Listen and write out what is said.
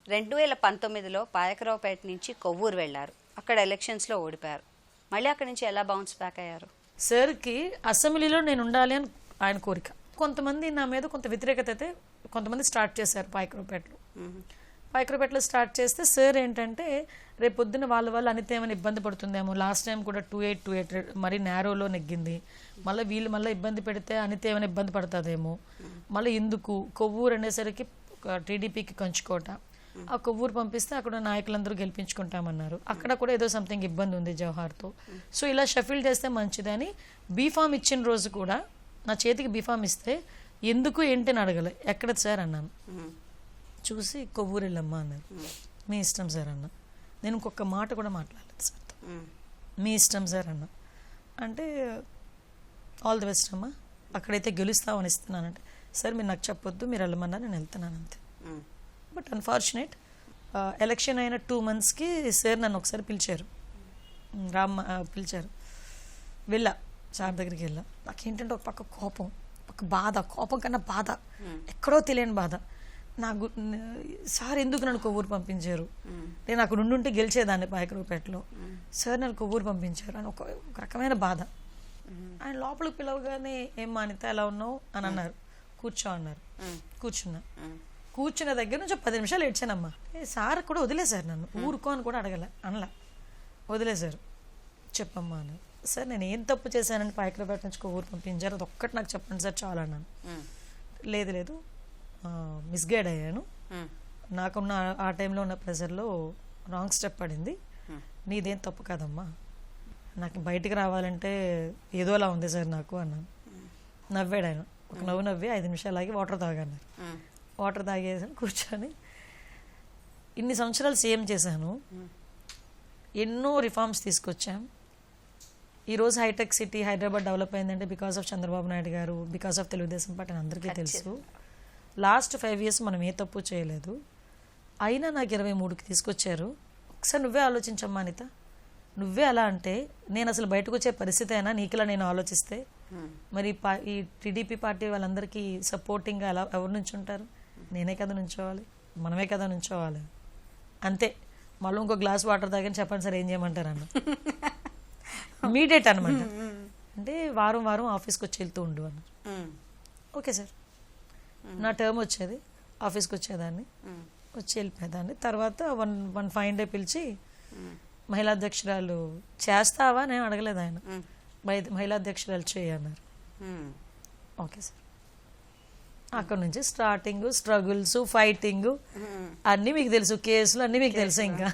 2019లో పాయకరావుపేట నుంచి కొవ్వూరు వెళ్లారు. అక్కడ ఎలక్షన్స్లో ఓడిపోయారు. మళ్ళీ అక్కడి నుంచి ఎలా బౌన్స్ బ్యాక్ అయ్యారు? సార్కి అసెంబ్లీలో నేను ఉండాలి అని ఆయన కోరిక. కొంతమంది నా మీద కొంత వ్యతిరేకత అయితే కొంతమంది స్టార్ట్ చేశారు పాయకరావుపేటలో. పాయకరావుపేటలో స్టార్ట్ చేస్తే సార్ ఏంటంటే రేపు పొద్దున్న వాళ్ళ అనిత ఏమైనా ఇబ్బంది పడుతుందేమో, లాస్ట్ టైం కూడా 2828 మరీ నేరోలో నెగ్గింది, మళ్ళీ వీళ్ళు మళ్ళీ ఇబ్బంది పెడితే అనిత ఏమైనా ఇబ్బంది పడుతుందేమో, మళ్ళీ ఎందుకు కొవ్వూరు అనేసరికి టీడీపీకి కంచుకోట, ఆ కొవ్వూరు పంపిస్తే అక్కడ నాయకులందరూ గెలిపించుకుంటామన్నారు. అక్కడ కూడా ఏదో సంథింగ్ ఇబ్బంది ఉంది జవహర్తో. సో ఇలా షఫిల్ చేస్తే మంచిదని బీఫామ్ ఇచ్చిన రోజు కూడా నా చేతికి బీఫామ్ ఇస్తే ఎందుకు ఏంటని అడగలే. ఎక్కడ సార్ అన్నాను. చూసి కొవ్వూరు వెళ్ళమ్మా అన్నారు. మీ ఇష్టం సార్ అన్న. నేను ఇంకొక మాట కూడా మాట్లాడలేదు సార్తో. మీ ఇష్టం సార్ అన్న. అంటే ఆల్ ది బెస్ట్ అమ్మా, అక్కడైతే గెలుస్తామని ఇస్తున్నానంటే, సార్ మీరు నాకు చెప్పొద్దు, మీరు వెళ్ళమన్నా నేను వెళ్తున్నాను అంతే. బట్ అన్ఫార్చునేట్ ఎలక్షన్ అయిన 2 monthsకి సార్ నన్ను ఒకసారి పిలిచారు. పిలిచారు, వెళ్ళా సార్ దగ్గరికి వెళ్ళా. నాకేంటంటే ఒక పక్క కోపం, ఒక బాధ, కోపం కన్నా బాధ, ఎక్కడో తెలియని బాధ. నాకు సార్ ఎందుకు నన్ను కొవ్వూరు పంపించారు, నేను అక్కడ ఉండుంటే గెలిచేదాన్ని పాయకరావుపేటలో, సార్ నన్ను కొవ్వూరు పంపించారు అని ఒక రకమైన బాధ. ఆయన లోపలికి పిలవగానే ఏం మానిత ఎలా ఉన్నావు అని అన్నారు. కూర్చో అన్నారు. కూర్చున్నా. కూర్చున్న దగ్గర నుంచి 10 నిమిషాలు ఏడ్చానమ్మా. సార్ కూడా వదిలేశారు నన్ను, ఊరుకో అని కూడా అనలా, వదిలేశారు. చెప్పమ్మా అన్నారు. సార్ నేను ఏం తప్పు చేశానని పాయకరావుపేట నుంచి కొవ్వూరు పంపించారు, అది ఒక్కటి నాకు చెప్పండి సార్ చాలా అన్నాను. లేదు మిస్గైడ్ అయ్యాను, నాకున్న ఆ టైంలో ఉన్న ప్రెజర్లో రాంగ్ స్టెప్ పడింది, నీదేం తప్పు కాదమ్మా, నాకు బయటికి రావాలంటే ఏదోలా ఉంది సార్ నాకు అన్నాను. నవ్వాడు ఆయన. ఒక నవ్వి 5 నిమిషాలు ఆగి వాటర్ తాగన్నారు. వాటర్ తాగేసాను, కూర్చొని ఇన్ని సంవత్సరాలు సీఎం చేశాను, ఎన్నో రిఫార్మ్స్ తీసుకొచ్చాం. ఈరోజు హైటెక్ సిటీ హైదరాబాద్ డెవలప్ అయిందంటే బికాస్ ఆఫ్ చంద్రబాబు నాయుడు గారు, బికాస్ ఆఫ్ తెలుగుదేశం పార్టీ అని అందరికీ తెలుసు. లాస్ట్ 5 years మనం ఏ తప్పు చేయలేదు, అయినా నాకు 23కి తీసుకొచ్చారు. ఒకసారి నువ్వే ఆలోచించమ్మా అనిత, నువ్వే అలా అంటే నేను అసలు బయటకు వచ్చే పరిస్థితి అయినా నీకులా నేను ఆలోచిస్తే మరి ఈ టీడీపీ పార్టీ వాళ్ళందరికీ సపోర్టింగ్గా ఎలా ఎవరు నుంచి ఉంటారు? నేనే కదా నుంచోవాలి, మనమే కదా నుంచోవాలి. అంతే. మళ్ళీ ఇంకో గ్లాస్ వాటర్ తాగని చెప్పండి సార్ ఏం చేయమంటారు అన్న. ఇమీడియట్ అనమాట. అంటే వారం ఆఫీస్కి వచ్చి వెళ్తూ ఉండు అన్నారు. Okay sir. నా టర్మ్ వచ్చేది, ఆఫీస్కి వచ్చేదాన్ని, వచ్చి వెళ్ళిపోయేదాన్ని. తర్వాత వన్ ఫైన్ డే పిలిచి మహిళా అధ్యక్షురాలు చేస్తావా నేను అడగలేదు ఆయన, మహిళా అధ్యక్షురాలు చేయన్నారు. Okay sir. అక్కడ నుంచి స్టార్టింగ్, స్ట్రగుల్స్, ఫైటింగ్ అన్నీ మీకు తెలుసు, కేసులు అన్నీ మీకు తెలుసు. ఇంకా